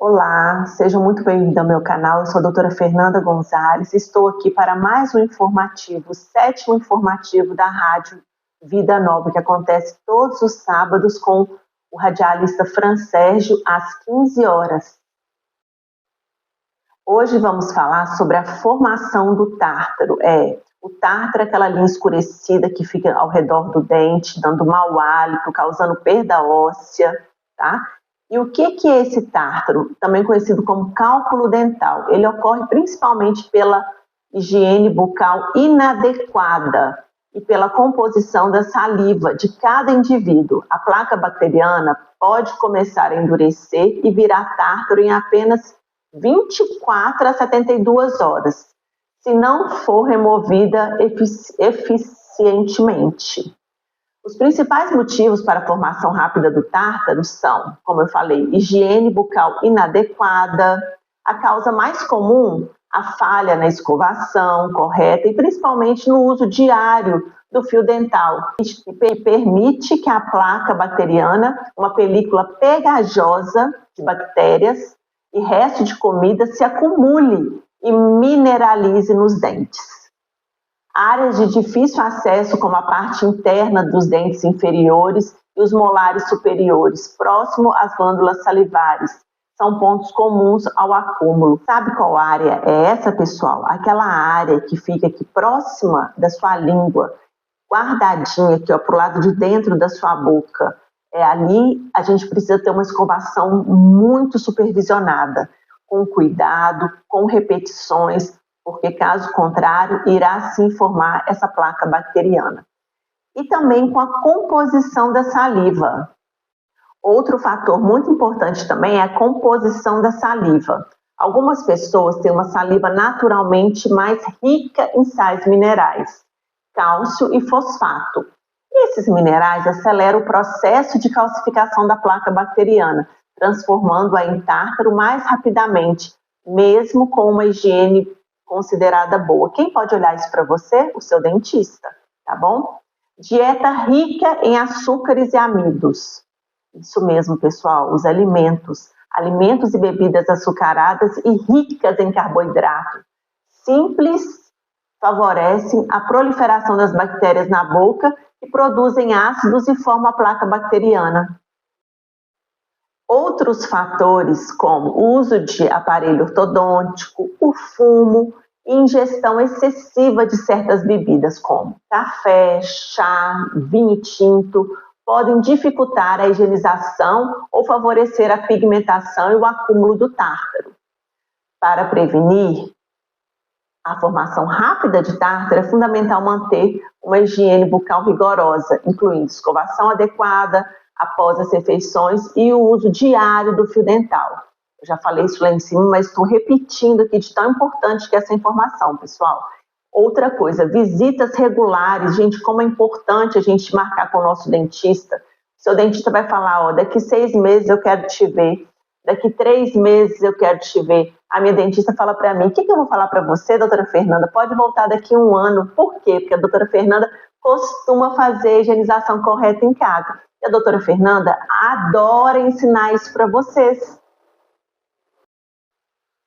Olá, sejam muito bem-vindos ao meu canal. Eu sou a doutora Fernanda Gonzalez. Estou aqui para mais um informativo, o sétimo informativo da Rádio Vida Nova, que acontece todos os sábados com o radialista Fran Sérgio, às 15 horas. Hoje vamos falar sobre a formação do tártaro. O tártaro é aquela linha escurecida que fica ao redor do dente, dando mau hálito, causando perda óssea, tá? E o que é esse tártaro? Também conhecido como cálculo dental. Ele ocorre principalmente pela higiene bucal inadequada e pela composição da saliva de cada indivíduo. A placa bacteriana pode começar a endurecer e virar tártaro em apenas 24 a 72 horas, se não for removida eficientemente. Os principais motivos para a formação rápida do tártaro são, como eu falei, higiene bucal inadequada. A causa mais comum, a falha na escovação correta e principalmente no uso diário do fio dental, que permite que a placa bacteriana, uma película pegajosa de bactérias e resto de comida, se acumule e mineralize nos dentes. Áreas de difícil acesso, como a parte interna dos dentes inferiores e os molares superiores, próximo às glândulas salivares, são pontos comuns ao acúmulo. Sabe qual área é essa, pessoal? Aquela área que fica aqui próxima da sua língua, guardadinha aqui, para o lado de dentro da sua boca. Ali a gente precisa ter uma escovação muito supervisionada, com cuidado, com repetições, porque caso contrário, irá sim formar essa placa bacteriana. E também com a composição da saliva. Outro fator muito importante também é a composição da saliva. Algumas pessoas têm uma saliva naturalmente mais rica em sais minerais, cálcio e fosfato. E esses minerais aceleram o processo de calcificação da placa bacteriana, transformando-a em tártaro mais rapidamente, mesmo com uma higiene considerada boa. Quem pode olhar isso para você? O seu dentista, tá bom? Dieta rica em açúcares e amidos. Isso mesmo, pessoal, os alimentos e bebidas açucaradas e ricas em carboidrato simples favorecem a proliferação das bactérias na boca e produzem ácidos e formam a placa bacteriana. Outros fatores, como o uso de aparelho ortodôntico, o fumo e ingestão excessiva de certas bebidas, como café, chá, vinho tinto, podem dificultar a higienização ou favorecer a pigmentação e o acúmulo do tártaro. Para prevenir a formação rápida de tártaro, é fundamental manter uma higiene bucal rigorosa, incluindo escovação adequada após as refeições e o uso diário do fio dental. Eu já falei isso lá em cima, mas estou repetindo aqui de tão importante que é essa informação, pessoal. Outra coisa, visitas regulares. Gente, como é importante a gente marcar com o nosso dentista. O seu dentista vai falar, daqui 6 meses eu quero te ver, daqui 3 meses eu quero te ver. A minha dentista fala para mim, o que eu vou falar para você, doutora Fernanda? Pode voltar daqui 1 ano. Por quê? Porque a doutora Fernanda costuma fazer a higienização correta em casa. E a doutora Fernanda adora ensinar isso para vocês.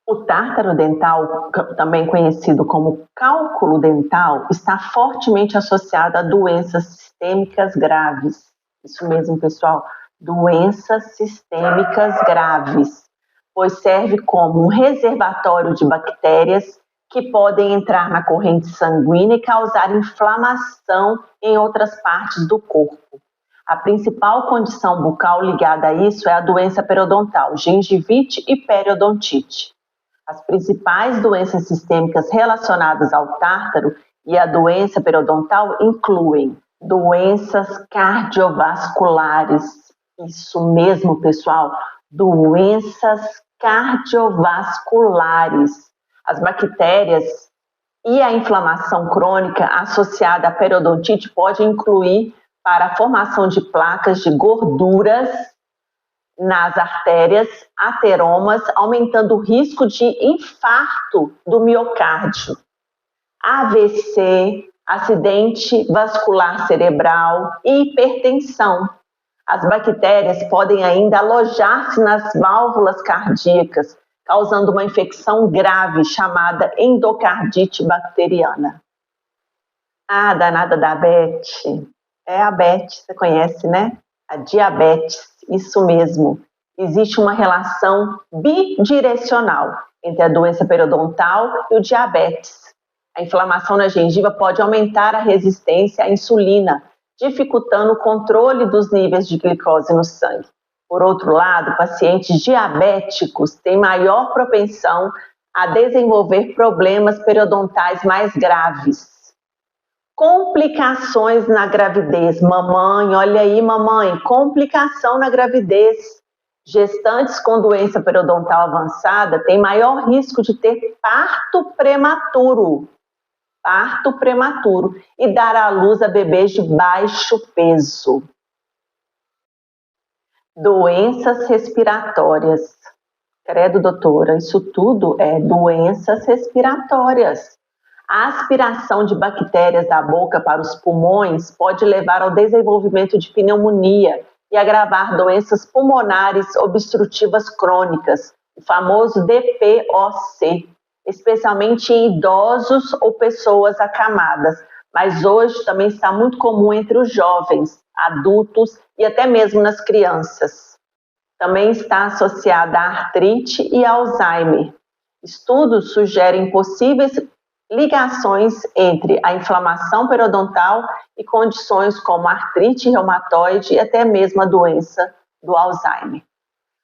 O tártaro dental, também conhecido como cálculo dental, está fortemente associado a doenças sistêmicas graves. Isso mesmo, pessoal, doenças sistêmicas graves, pois serve como um reservatório de bactérias que podem entrar na corrente sanguínea e causar inflamação em outras partes do corpo. A principal condição bucal ligada a isso é a doença periodontal, gengivite e periodontite. As principais doenças sistêmicas relacionadas ao tártaro e à doença periodontal incluem doenças cardiovasculares. Isso mesmo, pessoal, doenças cardiovasculares. As bactérias e a inflamação crônica associada à periodontite pode incluir para a formação de placas de gorduras nas artérias, ateromas, aumentando o risco de infarto do miocárdio, AVC, acidente vascular cerebral e hipertensão. As bactérias podem ainda alojar-se nas válvulas cardíacas, causando uma infecção grave chamada endocardite bacteriana. Ah, danada da Beth. É a Beth, você conhece, né? A diabetes, isso mesmo. Existe uma relação bidirecional entre a doença periodontal e o diabetes. A inflamação na gengiva pode aumentar a resistência à insulina, dificultando o controle dos níveis de glicose no sangue. Por outro lado, pacientes diabéticos têm maior propensão a desenvolver problemas periodontais mais graves. Complicações na gravidez. Mamãe, olha aí, mamãe, complicação na gravidez. Gestantes com doença periodontal avançada têm maior risco de ter parto prematuro e dar à luz a bebês de baixo peso. Doenças respiratórias. Credo, doutora, isso tudo é doenças respiratórias. A aspiração de bactérias da boca para os pulmões pode levar ao desenvolvimento de pneumonia e agravar doenças pulmonares obstrutivas crônicas, o famoso DPOC, especialmente em idosos ou pessoas acamadas, mas hoje também está muito comum entre os jovens, adultos e até mesmo nas crianças. Também está associada à artrite e Alzheimer. Estudos sugerem possíveis ligações entre a inflamação periodontal e condições como artrite reumatoide e até mesmo a doença do Alzheimer.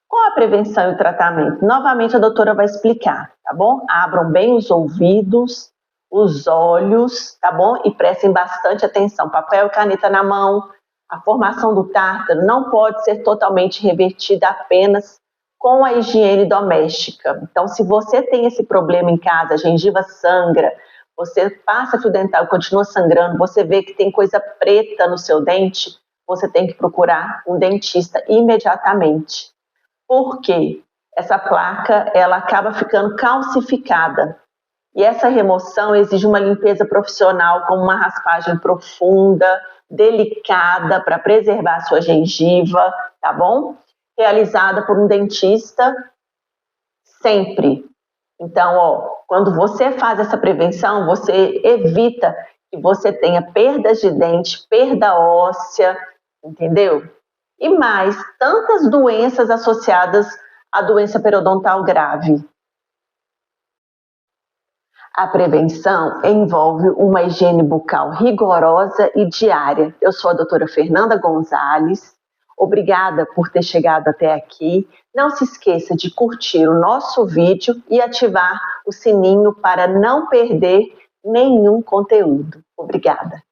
Qual a prevenção e o tratamento? Novamente a doutora vai explicar, tá bom? Abram bem os ouvidos, os olhos, tá bom? E prestem bastante atenção. Papel e caneta na mão. A formação do tártaro não pode ser totalmente revertida apenas com a higiene doméstica. Então, se você tem esse problema em casa, a gengiva sangra, você passa fio dental e continua sangrando, você vê que tem coisa preta no seu dente, você tem que procurar um dentista imediatamente. Por quê? Essa placa, ela acaba ficando calcificada. E essa remoção exige uma limpeza profissional, como uma raspagem profunda, delicada, para preservar a sua gengiva, tá bom? Realizada por um dentista sempre. Então, quando você faz essa prevenção, você evita que você tenha perdas de dente, perda óssea, entendeu? E mais, tantas doenças associadas à doença periodontal grave. A prevenção envolve uma higiene bucal rigorosa e diária. Eu sou a doutora Fernanda Gonzalez. Obrigada por ter chegado até aqui. Não se esqueça de curtir o nosso vídeo e ativar o sininho para não perder nenhum conteúdo. Obrigada.